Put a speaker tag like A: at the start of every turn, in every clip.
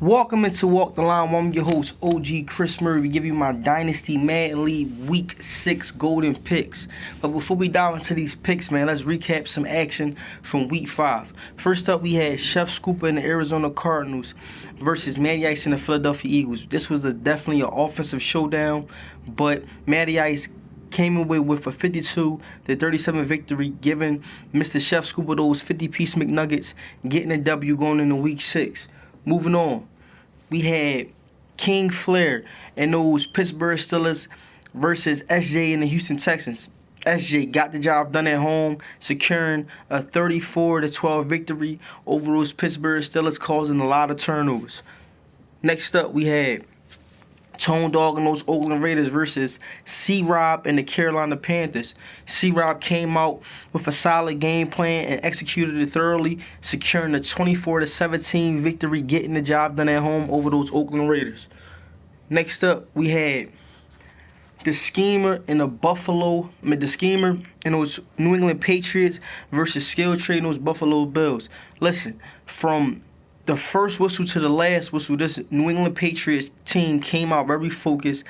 A: Welcome into Walk the Line. I'm your host, OG Chris Murray. We give you my Dynasty Madden League Week 6 golden picks. But before we dive into these picks, man, let's recap some action from Week 5. First up, we had Chef Scooper and the Arizona Cardinals versus Matty Ice and the Philadelphia Eagles. This was definitely an offensive showdown, but Matty Ice came away with a 52-37 victory, giving Mr. Chef Scooper those 50-piece McNuggets, getting a W going into Week 6. Moving on, we had King Flair and those Pittsburgh Steelers versus SJ and the Houston Texans. SJ got the job done at home, securing a 34-12 victory over those Pittsburgh Steelers, causing a lot of turnovers. Next up, we had Tone Dog and those Oakland Raiders versus C-Rob and the Carolina Panthers. C-Rob came out with a solid game plan and executed it thoroughly, securing a 24-17 victory, getting the job done at home over those Oakland Raiders. Next up, we had the Schemer and the Schemer and those New England Patriots versus Skill Trade and those Buffalo Bills. Listen, from the first whistle to the last whistle, this New England Patriots team came out very focused,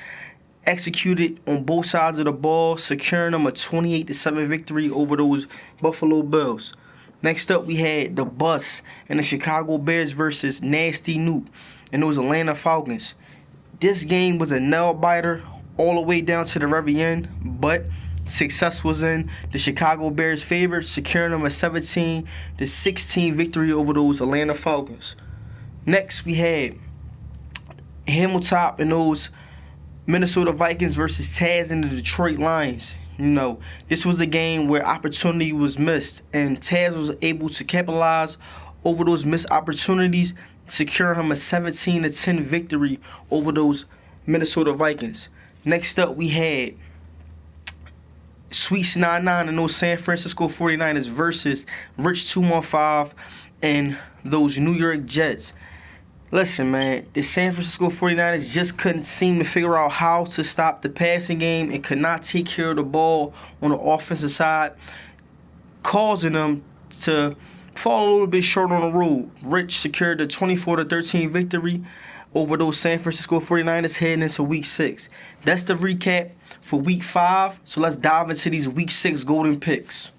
A: executed on both sides of the ball, securing them a 28-7 victory over those Buffalo Bills. Next up, we had the Bus and the Chicago Bears versus Nasty Newt and those Atlanta Falcons. This game was a nail-biter all the way down to the very end, but success was in the Chicago Bears' favor, securing them a 17-16 victory over those Atlanta Falcons. Next, we had Hamilton and those Minnesota Vikings versus Taz and the Detroit Lions. This was a game where opportunity was missed, and Taz was able to capitalize over those missed opportunities, securing him a 17-10 victory over those Minnesota Vikings. Next up, we had Sweets 99 and those San Francisco 49ers versus Rich 215 and those New York Jets. Listen, man, the San Francisco 49ers just couldn't seem to figure out how to stop the passing game and could not take care of the ball on the offensive side, causing them to fall a little bit short on the road. Rich secured the 24-13 victory over those San Francisco 49ers heading into Week 6. That's the recap for Week 5. So let's dive into these Week 6 golden picks.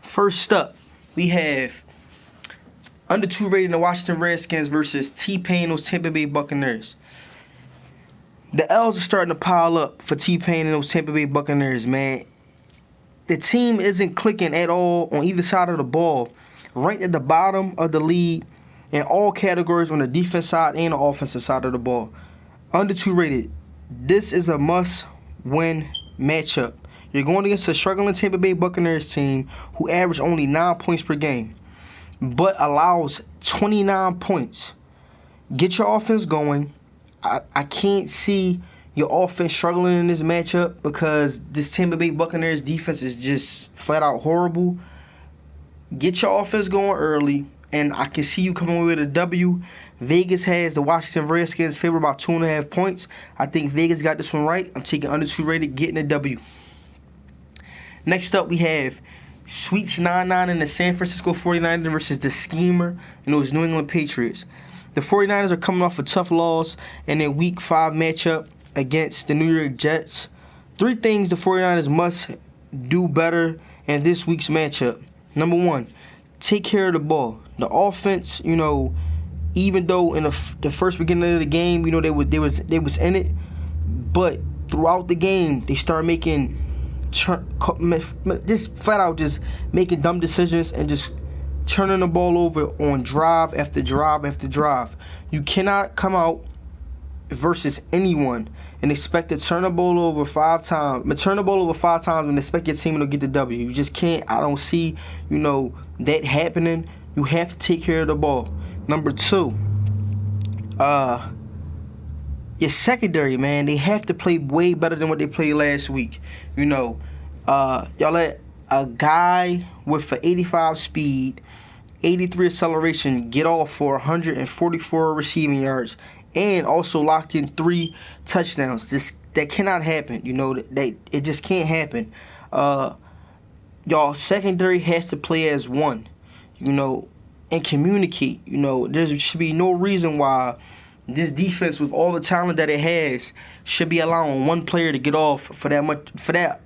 A: First up, we have under 2 rated the Washington Redskins versus T-Pain those Tampa Bay Buccaneers. The L's are starting to pile up for T-Pain and those Tampa Bay Buccaneers, man. The team isn't clicking at all on either side of the ball. Ranked at the bottom of the league in all categories on the defense side and the offensive side of the ball. Under 2 rated. This is a must-win matchup. You're going against a struggling Tampa Bay Buccaneers team who average only 9 points per game, but allows 29 points. Get your offense going. I can't see your offense struggling in this matchup because this Tampa Bay Buccaneers defense is just flat out horrible. Get your offense going early, and I can see you coming away with a W. Vegas has the Washington Redskins favored by 2.5 points. I think Vegas got this one right. I'm taking under 2 rated, getting a W. Next up, we have Sweets 99 and the San Francisco 49ers versus the Schemer and those New England Patriots. The 49ers are coming off a tough loss in their Week 5 matchup against the New York Jets. 3 things the 49ers must do better in this week's matchup. Number 1, take care of the ball. The offense, even though in the first beginning of the game, they was in it, but throughout the game they started making just flat out just making dumb decisions and just turning the ball over on drive after drive after drive. You cannot come out versus anyone and expect to turn the ball over 5 times. And expect your team to get the W. You just can't. I don't see, that happening. You have to take care of the ball. Number 2, your secondary, man, they have to play way better than what they played last week. Y'all let a guy with an 85 speed 83 acceleration, get off for 144 receiving yards, and also locked in 3 touchdowns. That cannot happen. That it just can't happen. Y'all secondary has to play as one. And communicate. There should be no reason why this defense, with all the talent that it has, should be allowing one player to get off for that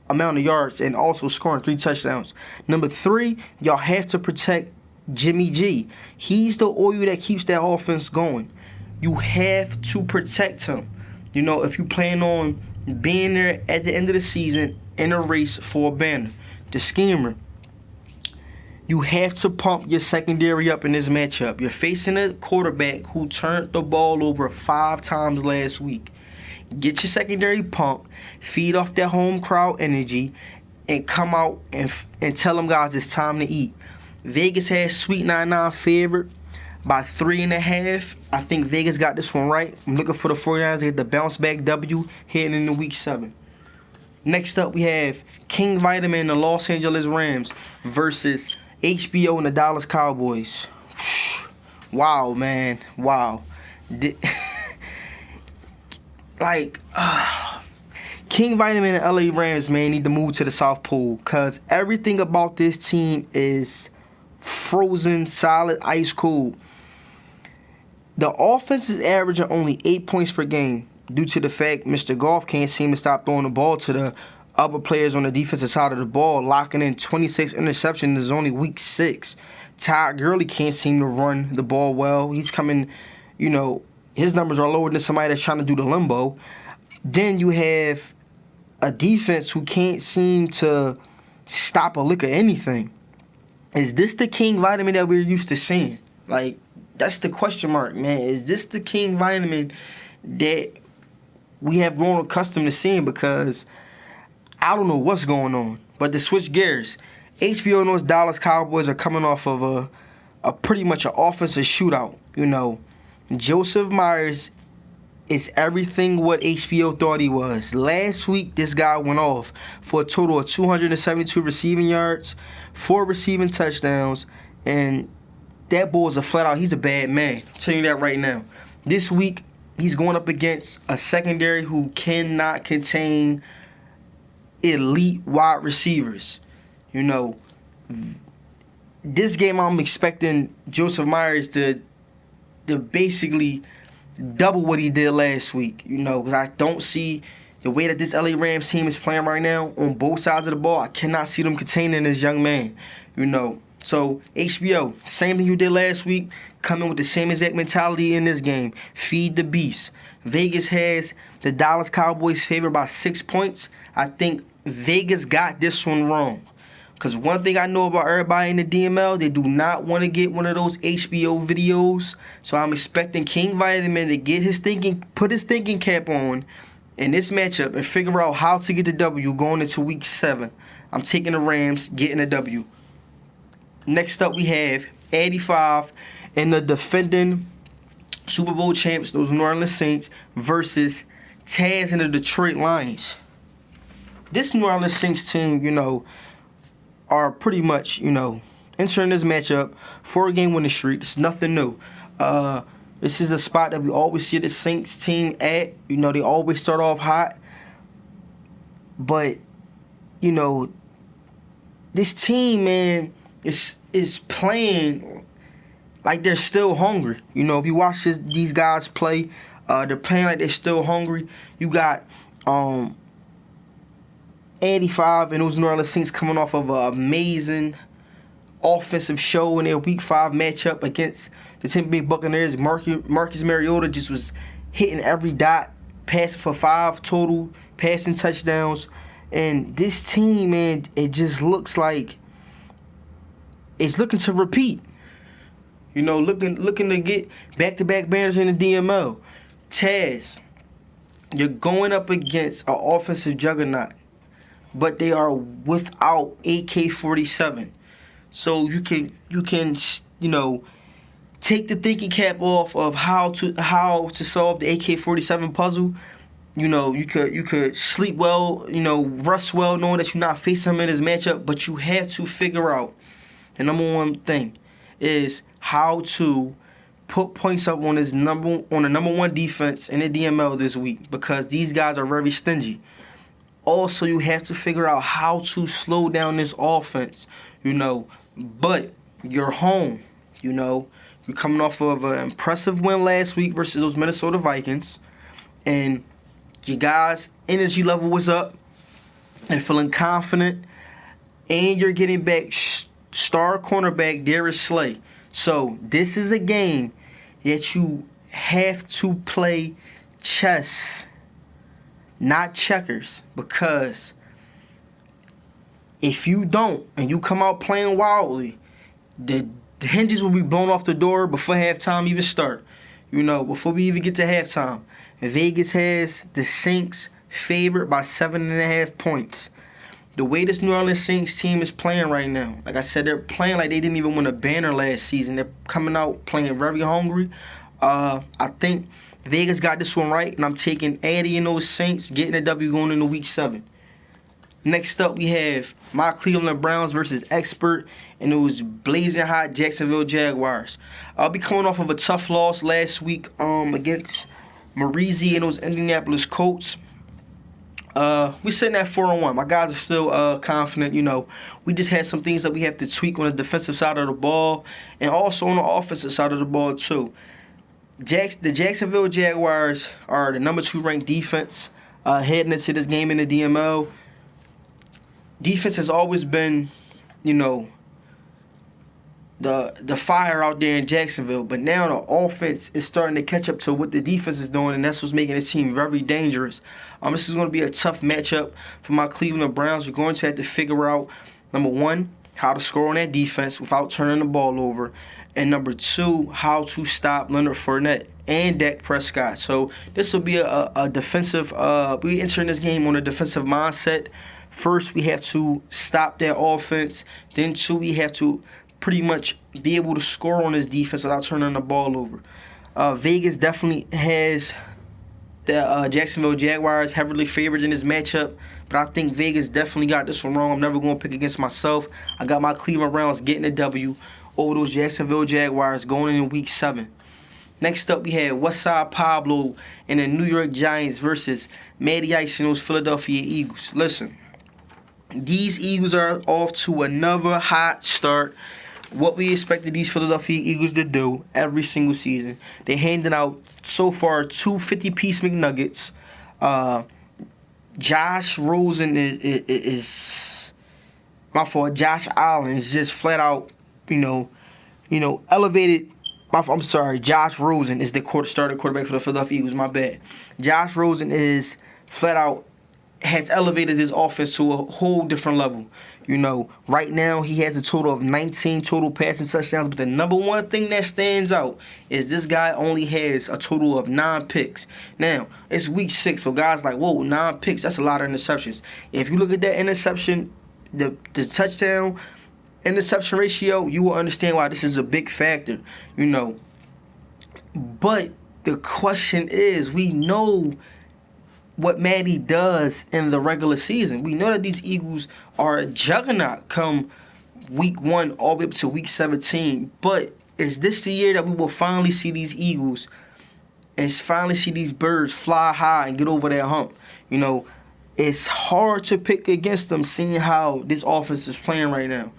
A: amount of yards and also scoring 3 touchdowns. Number 3, y'all have to protect Jimmy G. He's the oil that keeps that offense going. You have to protect him. If you plan on being there at the end of the season in a race for a banner, the schemer, you have to pump your secondary up in this matchup. You're facing a quarterback who turned the ball over 5 times last week. Get your secondary pumped, feed off that home crowd energy, and come out and tell them guys it's time to eat. Vegas has Sweet 99 favored by 3.5. I think Vegas got this one right. I'm looking for the 49ers to get the bounce back W heading into week 7. Next up, we have King Vitamin and the Los Angeles Rams versus HBO and the Dallas Cowboys. Wow, man. Wow. King Vitamin and LA Rams, man, need to move to the South Pole, because everything about this team is frozen, solid, ice cold. The offense is averaging only 8 points per game due to the fact Mr. Goff can't seem to stop throwing the ball to the other players on the defensive side of the ball, locking in 26 interceptions is only week 6. Todd Gurley can't seem to run the ball well. He's coming, his numbers are lower than somebody that's trying to do the limbo. Then you have a defense who can't seem to stop a lick of anything. Is this the King Vitamin that we're used to seeing? That's the question mark, man. Is this the King Vitamin that we have grown accustomed to seeing? Because I don't know what's going on. But to switch gears, HBO and those Dallas Cowboys are coming off of a pretty much an offensive shootout. Joseph Myers is everything what HBO thought he was. Last week, this guy went off for a total of 272 receiving yards, 4 receiving touchdowns, and that boy is he's a bad man. I'm telling you that right now. This week, he's going up against a secondary who cannot contain elite wide receivers. This game I'm expecting Joseph Myers to basically double what he did last week, because I don't see the way that this LA Rams team is playing right now on both sides of the ball. I cannot see them containing this young man, So HBO, same thing you did last week, coming with the same exact mentality in this game. Feed the beast. Vegas has the Dallas Cowboys favored by 6 points. I think Vegas got this one wrong. Because one thing I know about everybody in the DML, they do not want to get one of those HBO videos. So I'm expecting King Vitamin to put his thinking cap on in this matchup and figure out how to get the W going into week 7. I'm taking the Rams, getting a W. Next up, we have 85 and the defending Super Bowl champs, those New Orleans Saints, versus Taz and the Detroit Lions. This New Orleans Saints team, are pretty much, entering this matchup 4-game winning streak. It's nothing new. This is a spot that we always see the Saints team at. They always start off hot. But, this team, man, is playing like they're still hungry. If you watch these guys play, they're playing like they're still hungry. You got 85 and those New Orleans Saints coming off of an amazing offensive show in their Week 5 matchup against the Tampa Bay Buccaneers. Marcus Mariota just was hitting every dot, passing for 5 total passing touchdowns. And this team, man, it just looks like it's looking to repeat. Looking to get back-to-back banners in the DML. Taz, you're going up against an offensive juggernaut, but they are without AK-47. So you can take the thinking cap off of how to solve the AK-47 puzzle. You could sleep well, rest well, knowing that you're not facing him in this matchup, but you have to figure out the number one thing. is how to put points up on the number one defense in the DML this week, because these guys are very stingy. Also, you have to figure out how to slow down this offense, but you're home, you're coming off of an impressive win last week versus those Minnesota Vikings, and your guys' energy level was up and feeling confident, and you're getting back star cornerback Darius Slay. So this is a game that you have to play chess, not checkers, because if you don't and you come out playing wildly, the hinges will be blown off the door before halftime even start. Before we even get to halftime. Vegas has the Saints favored by 7.5 points. The way this New Orleans Saints team is playing right now, like I said, they're playing like they didn't even win a banner last season. They're coming out playing very hungry. I think Vegas got this one right, and I'm taking Addy and those Saints getting a W going into Week 7. Next up, we have my Cleveland Browns versus Expert and those blazing hot Jacksonville Jaguars. I'll be coming off of a tough loss last week against Marizi and those Indianapolis Colts. We're sitting at 4-1. My guys are still confident. We just had some things that we have to tweak on the defensive side of the ball and also on the offensive side of the ball too. The Jacksonville Jaguars are the number 2 ranked defense heading into this game in the DML. Defense has always been, the fire out there in Jacksonville, but now the offense is starting to catch up to what the defense is doing, and that's what's making this team very dangerous. This is going to be a tough matchup for my Cleveland Browns. You're going to have to figure out, number 1, how to score on that defense without turning the ball over, and number 2, how to stop Leonard Fournette and Dak Prescott. So this will be a defensive. We entering this game on a defensive mindset. First, we have to stop their offense. Then 2, we have to pretty much be able to score on this defense without turning the ball over. Vegas definitely has the Jacksonville Jaguars heavily favored in this matchup, but I think Vegas definitely got this one wrong. I'm never going to pick against myself. I got my Cleveland Browns getting a W over those Jacksonville Jaguars going into Week 7. Next up, we had Westside Pablo and the New York Giants versus Matty Ice and those Philadelphia Eagles. Listen, these Eagles are off to another hot start. What we expected these Philadelphia Eagles to do every single season. They're handing out so far 2 50-piece McNuggets. Josh Rosen is my fault. Josh Allen is just flat out, elevated. I'm sorry. Josh Rosen is the starting quarterback for the Philadelphia Eagles. My bad. Josh Rosen is flat out has elevated his offense to a whole different level. Right now he has a total of 19 total passing touchdowns, but the number one thing that stands out is this guy only has a total of 9 picks. Now, it's Week 6, so guys like, whoa, 9 picks, that's a lot of interceptions. If you look at that interception, the touchdown interception ratio, you will understand why this is a big factor, But the question is, we know what Matty does in the regular season. We know that these Eagles are a juggernaut come Week 1 all the way up to Week 17. But is this the year that we will finally see these Eagles and finally see these birds fly high and get over that hump? It's hard to pick against them seeing how this offense is playing right now.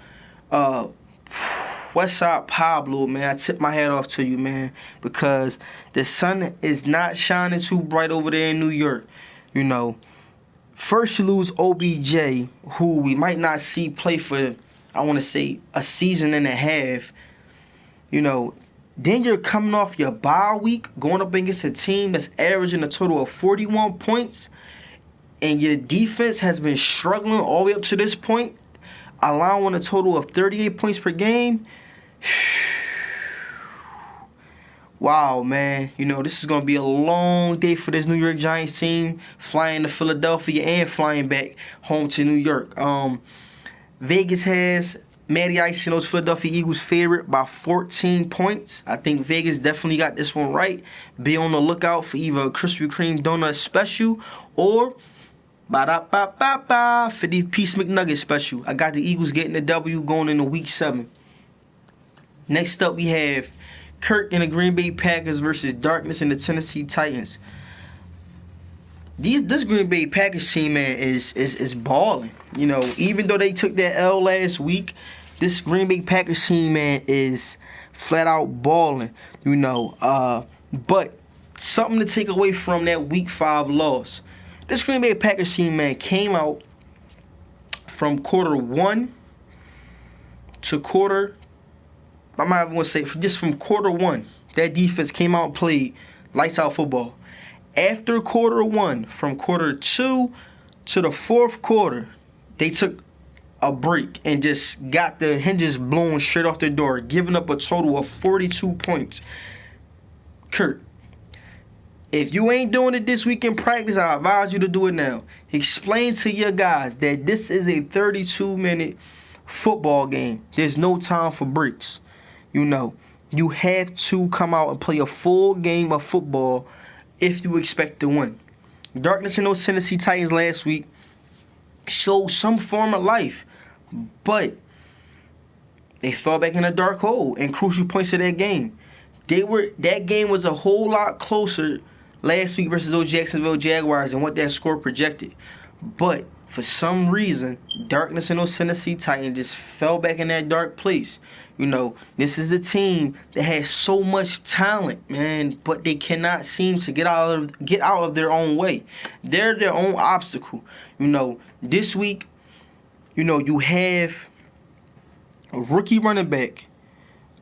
A: Westside Pablo, man, I tip my hat off to you, man, because the sun is not shining too bright over there in New York. First you lose OBJ, who we might not see play for, I want to say, a season and a half. Then you're coming off your bye week, going up against a team that's averaging a total of 41 points, and your defense has been struggling all the way up to this point, allowing a total of 38 points per game. Wow, man. This is going to be a long day for this New York Giants team, flying to Philadelphia and flying back home to New York. Vegas has Matty Ice and those Philadelphia Eagles favorite by 14 points. I think Vegas definitely got this one right. Be on the lookout for either a Krispy Kreme donut special or 50-piece McNugget special. I got the Eagles getting the W going into Week 7. Next up, we have Kirk and the Green Bay Packers versus Darkness and the Tennessee Titans. This Green Bay Packers team, man, is balling. You know, even though they took that L last week, this Green Bay Packers team, man, is flat out balling. You know, but something to take away from that Week 5 loss. This Green Bay Packers team, man, came out from quarter 1 to quarter. I might even want to say just from quarter 1, that defense came out and played lights out football. After quarter 1, from quarter 2 to the fourth quarter, they took a break and just got the hinges blown straight off their door, giving up a total of 42 points. Kurt, if you ain't doing it this week in practice, I advise you to do it now. Explain to your guys that this is a 32-minute football game. There's no time for breaks. You know, you have to come out and play a full game of football if you expect to win. Darkness and those Tennessee Titans last week showed some form of life, but they fell back in a dark hole in crucial points of that game. That game was a whole lot closer last week versus those Jacksonville Jaguars and what that score projected. But for some reason, Darkness and those Tennessee Titans just fell back in that dark place. You know, this is a team that has so much talent, man, but they cannot seem to get out of their own way. They're their own obstacle. You know, this week, you know, you have a rookie running back,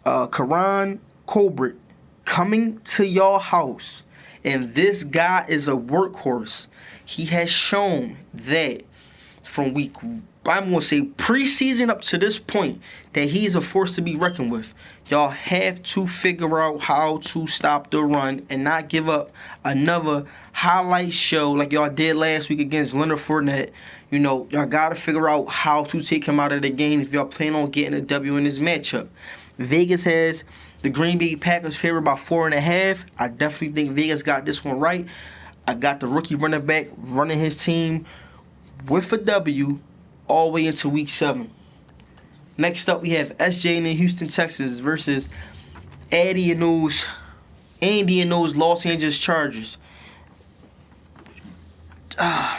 A: Karan Colbert, coming to your house, and this guy is a workhorse. He has shown that from week, I'm going to say preseason up to this point, that he's a force to be reckoned with. Y'all have to figure out how to stop the run and not give up another highlight show like y'all did last week against Leonard Fournette. You know, y'all got to figure out how to take him out of the game if y'all plan on getting a W in this matchup. Vegas has the Green Bay Packers favored by 4.5. I definitely think Vegas got this one right. I got the rookie running back running his team with a W all the way into week 7. Next up, we have SJ and the Houston Texans versus Andy and those Los Angeles Chargers.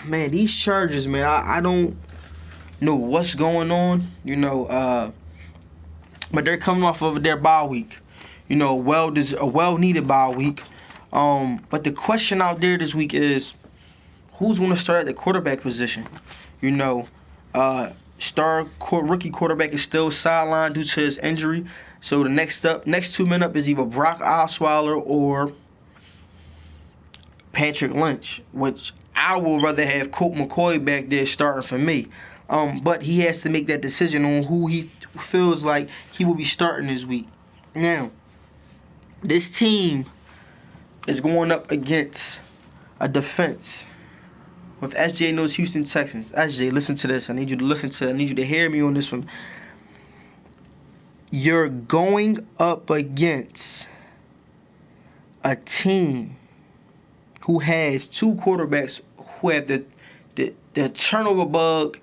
A: Man, these Chargers, man, I don't know what's going on, you know, but they're coming off of their bye week. You know, a well-needed bye week. But the question out there this week is, who's going to start at the quarterback position? You know, rookie quarterback is still sidelined due to his injury. So the next 2 men up is either Brock Osweiler or Patrick Lynch, which I would rather have Colt McCoy back there starting for me. But he has to make that decision on who he feels like he will be starting this week. Now, this team is going up against a defense with SJ and those Houston Texans. SJ, listen to this. I need you to hear me on this one. You're going up against a team who has two quarterbacks who have the turnover bug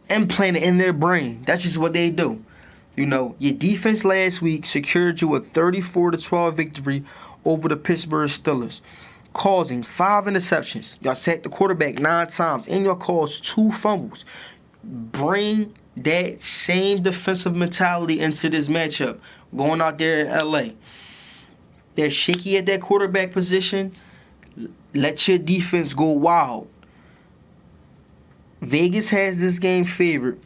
A: implanted in their brain. That's just what they do. You know, your defense last week secured you a 34-12 victory over the Pittsburgh Steelers, causing 5 interceptions. Y'all sacked the quarterback 9 times, and y'all caused 2 fumbles. Bring that same defensive mentality into this matchup going out there in LA. They're shaky at that quarterback position. Let your defense go wild. Vegas has this game favored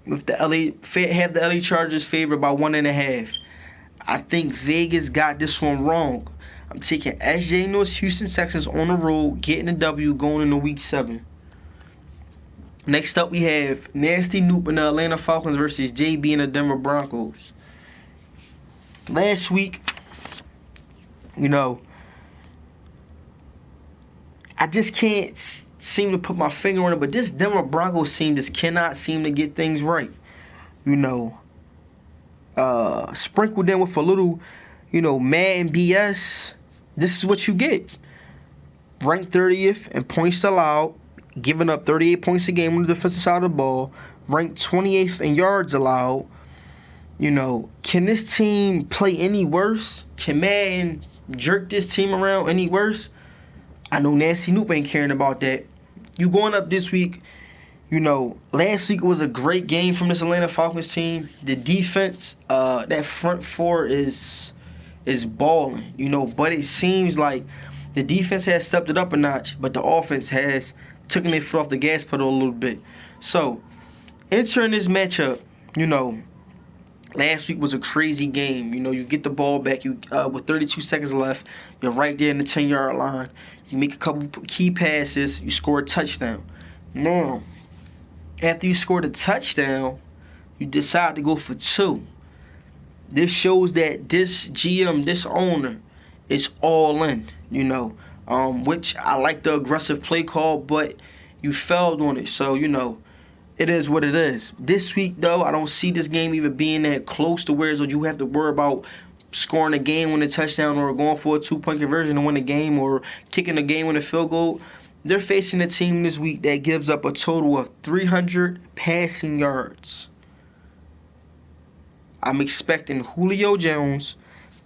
A: with the LA Chargers favored by 1.5. I think Vegas got this one wrong. I'm taking SJ and those Houston Texans on the road, getting a W going into week 7. Next up, we have Nasty Noop and the Atlanta Falcons versus JB and the Denver Broncos. Last week, you know, I just can't seem to put my finger on it, but this Denver Broncos team just cannot seem to get things right. You know, sprinkled in with a little, you know, Madden BS. This is what you get. Ranked 30th in points allowed, giving up 38 points a game on the defensive side of the ball. Ranked 28th in yards allowed. You know, can this team play any worse? Can Madden jerk this team around any worse? I know Nasty Noop ain't caring about that. You going up this week, you know, last week was a great game from this Atlanta Falcons team. The defense, that front four is balling, you know, but it seems like the defense has stepped it up a notch, but the offense has taken their foot off the gas pedal a little bit. So, entering this matchup, you know, last week was a crazy game. You know, you get the ball back, you with 32 seconds left, you're right there in the 10-yard line. You make a couple key passes, you score a touchdown. Now, after you score the touchdown, you decide to go for two. This shows that this GM, this owner, is all in, you know, which I like the aggressive play call, but you failed on it. So, you know, it is what it is. This week, though, I don't see this game even being that close to where you have to worry about scoring a game winning touchdown or going for a 2-point conversion to win the game or kicking a game winning field goal. They're facing a team this week that gives up a total of 300 passing yards. I'm expecting Julio Jones,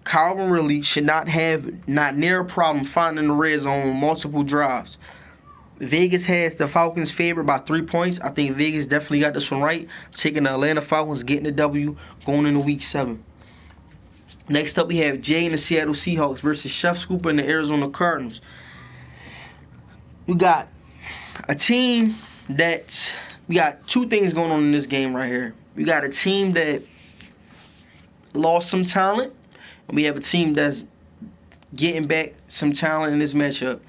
A: Calvin Ridley should not near a problem finding the red zone on multiple drives. Vegas has the Falcons favored by 3 points. I think Vegas definitely got this one right. Taking the Atlanta Falcons, getting the W, going into Week 7. Next up, we have Jay and the Seattle Seahawks versus Chef Scooper and the Arizona Cardinals. We got a team that... We got two things going on in this game right here. We got a team that lost some talent, and we have a team that's getting back some talent in this matchup.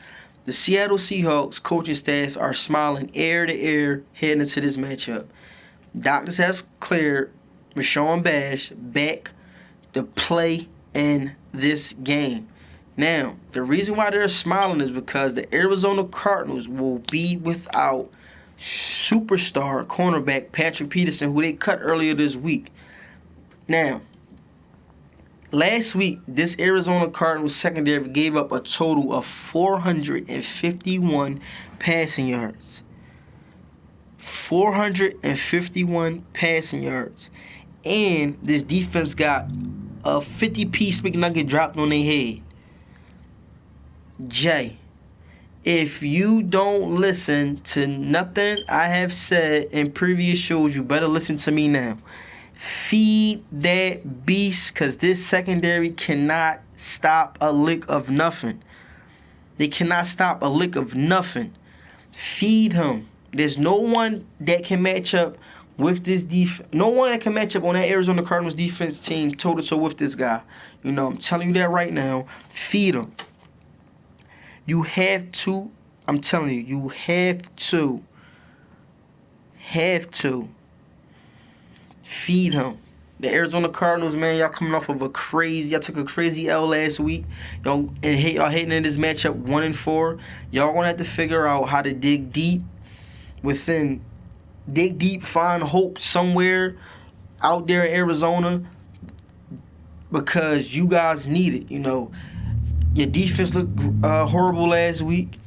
A: The Seattle Seahawks coaching staff are smiling ear to ear heading into this matchup. Doctors have cleared Marshawn Bash back to play in this game. Now, the reason why they're smiling is because the Arizona Cardinals will be without superstar cornerback Patrick Peterson, who they cut earlier this week. Now, last week, this Arizona Cardinals secondary gave up a total of 451 passing yards. 451 passing yards. And this defense got a 50-piece McNugget dropped on their head. Jay, if you don't listen to nothing I have said in previous shows, you better listen to me now. Feed that beast, because this secondary cannot stop a lick of nothing. They cannot stop a lick of nothing. Feed him. There's no one that can match up with this defense. No one that can match up on that Arizona Cardinals defense team toe-to-toe with this guy. You know, I'm telling you that right now. Feed him. You have to. I'm telling you, you have to. Feed him. The Arizona Cardinals, man, y'all coming off of y'all took a crazy L last week. Y'all heading in this matchup 1-4. Y'all gonna have to figure out how to dig deep, find hope somewhere out there in Arizona, because you guys need it. You know, your defense looked horrible last week.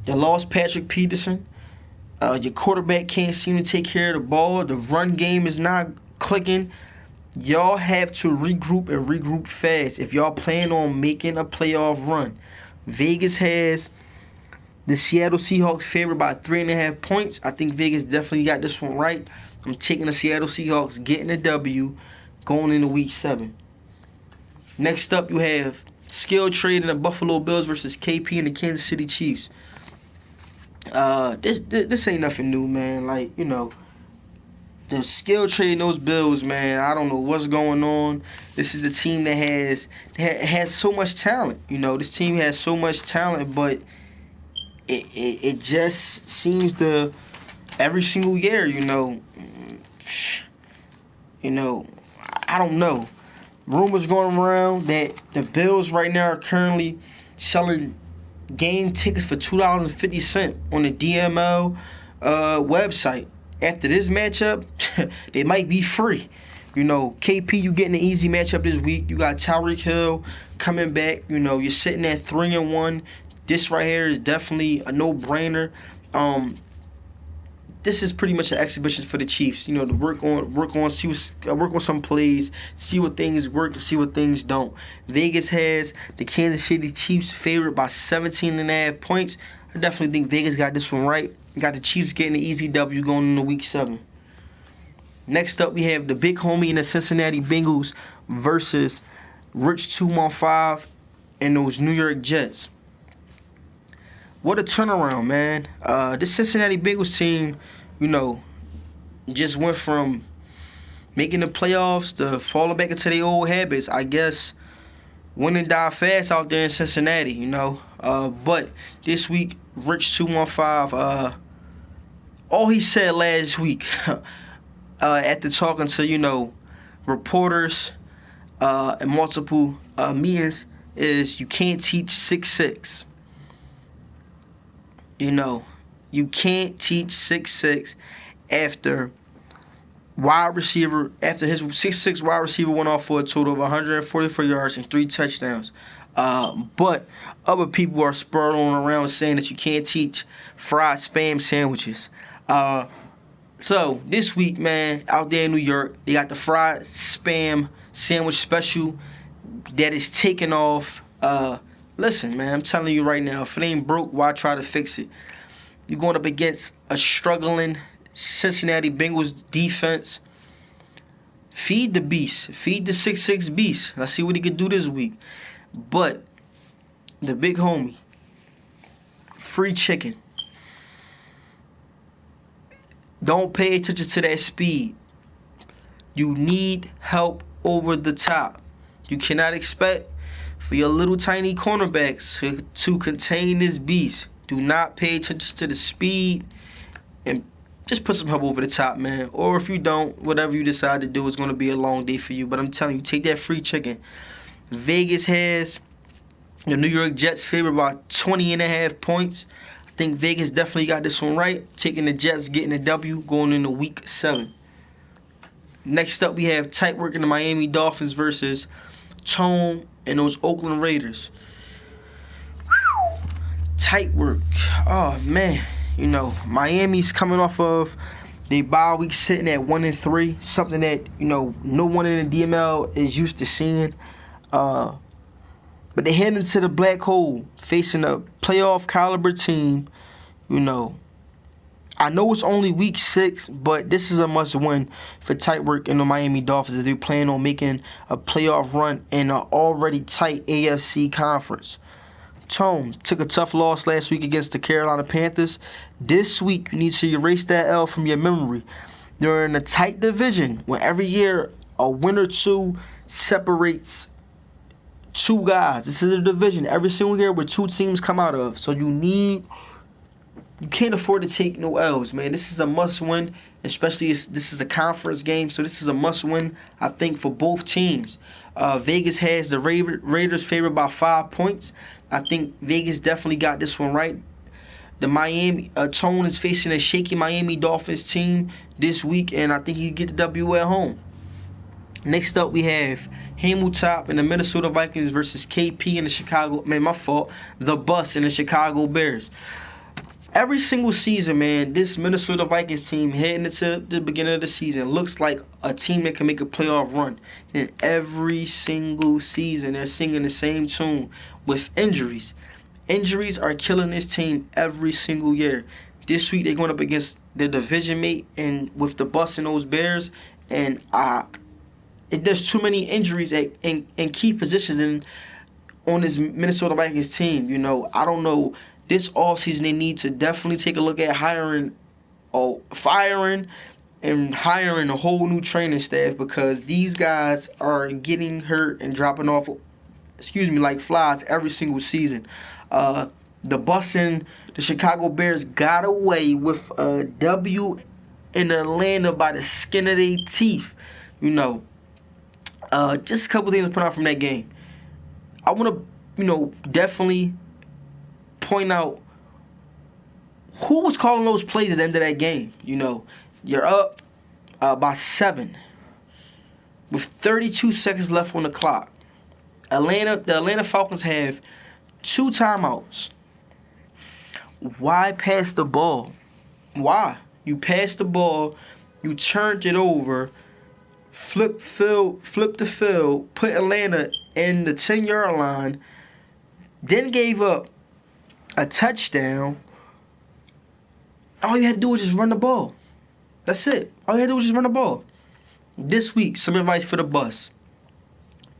A: You lost Patrick Peterson. Your quarterback can't seem to take care of the ball. The run game is not clicking. Y'all have to regroup fast if y'all plan on making a playoff run. Vegas has the Seattle Seahawks favored by 3.5 points. I think Vegas definitely got this one right. I'm taking the Seattle Seahawks, getting a W, going into Week 7. Next up, you have skill trade in the Buffalo Bills versus KP and the Kansas City Chiefs. This ain't nothing new, man. Like, you know, the skill trading those Bills, man, I don't know what's going on. This is the team that has so much talent. You know, this team has so much talent, but it just seems to every single year, you know, I don't know. Rumors going around that the Bills right now are currently selling game tickets for $2.50 on the DML website. After this matchup, they might be free. You know, KP, you getting an easy matchup this week. You got Tyreek Hill coming back. You know, you're sitting at 3-1. This right here is definitely a no-brainer. this is pretty much an exhibition for the Chiefs. You know, to work on, work on some plays, see what things work, and see what things don't. Vegas has the Kansas City Chiefs favored by 17.5 points. I definitely think Vegas got this one right. Got the Chiefs getting an easy W going into Week 7. Next up, we have the big homie in the Cincinnati Bengals versus Rich 215 and those New York Jets. What a turnaround, man. This Cincinnati Bengals team, you know, just went from making the playoffs to falling back into their old habits. I guess win and die fast out there in Cincinnati, you know. But this week, Rich 215, all he said last week after talking to, you know, reporters and multiple meetings is you can't teach 6'6". You know, you can't teach 6'6" after his 6'6" wide receiver went off for a total of 144 yards and 3 touchdowns. But other people are spurring around saying that you can't teach fried spam sandwiches. So this week, man, out there in New York, they got the fried spam sandwich special that is taking off. Listen, man, I'm telling you right now, if it ain't broke, why try to fix it? You're going up against a struggling Cincinnati Bengals defense. Feed the beast. Feed the 6'6" beast. Let's see what he can do this week. But the big homie, free chicken. Don't pay attention to that speed. You need help over the top. You cannot expect for your little tiny cornerbacks to contain this beast. Do not pay attention to the speed and just put some help over the top, man. Or if you don't, whatever you decide to do is going to be a long day for you. But I'm telling you, take that free chicken. Vegas has the New York Jets favored by 20.5 points. I think Vegas definitely got this one right. Taking the Jets, getting a W, going into Week 7. Next up, we have tight work in the Miami Dolphins versus Tone and those Oakland Raiders. Tight work. Oh, man. You know, Miami's coming off of their bye week sitting at 1-3. Something that, you know, no one in the DML is used to seeing. But they head into the black hole facing a playoff caliber team. You know, I know it's only week 6, but this is a must-win for tight work in the Miami Dolphins as they plan on making a playoff run in an already tight AFC conference. Tone took a tough loss last week against the Carolina Panthers. This week, you need to erase that L from your memory. They're in a tight division when every year a win or two separates 2 guys. This is a division every single year where 2 teams come out of. So you can't afford to take no L's, man. This is a must-win, especially this is a conference game, so this is a must-win, I think, for both teams. Vegas has the Raiders favored by 5 points. I think Vegas definitely got this one right. The Miami Tone is facing a shaky Miami Dolphins team this week, and I think he can get the W at home. Next up, we have Hamiltop and the Minnesota Vikings versus KP and the Bus and the Chicago Bears. Every single season, man, this Minnesota Vikings team heading into the beginning of the season looks like a team that can make a playoff run. And every single season, they're singing the same tune with injuries. Injuries are killing this team every single year. This week, they're going up against their division mate and with the Bus and those Bears. And there's too many injuries in key positions on this Minnesota Vikings team. You know, I don't know. This offseason, they need to definitely take a look at firing and hiring a whole new training staff because these guys are getting hurt and dropping off, like flies every single season. The Bus and the Chicago Bears got away with a W in Atlanta by the skin of their teeth. You know, just a couple things to put out from that game. I want to, definitely point out who was calling those plays at the end of that game. You know, you're up by 7 with 32 seconds left on the clock. The Atlanta Falcons have 2 timeouts. Why pass the ball? Why? You passed the ball, you turned it over, flipped the field, put Atlanta in the 10-yard line, then gave up a touchdown. All you had to do was just run the ball. That's it. All you had to do was just run the ball. This week, some advice for the bus.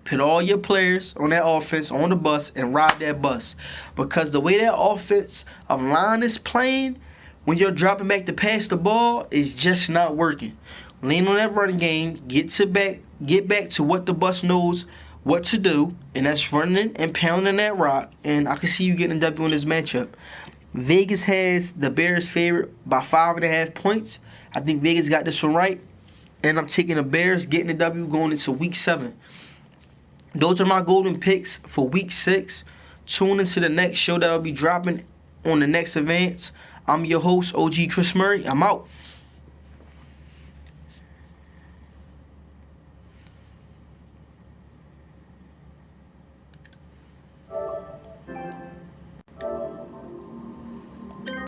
A: Put all your players on that offense on the bus and ride that bus. Because the way that offense of line is playing, when you're dropping back to pass the ball, is just not working. Lean on that running game. Get back to what the bus knows what to do, and that's running and pounding that rock. And I can see you getting a W in this matchup. Vegas has the Bears favorite by 5.5 points. I think Vegas got this one right. And I'm taking the Bears getting the W going into week 7. Those are my golden picks for week 6. Tune into the next show that I'll be dropping on the next advance. I'm your host, OG Chris Murray. I'm out.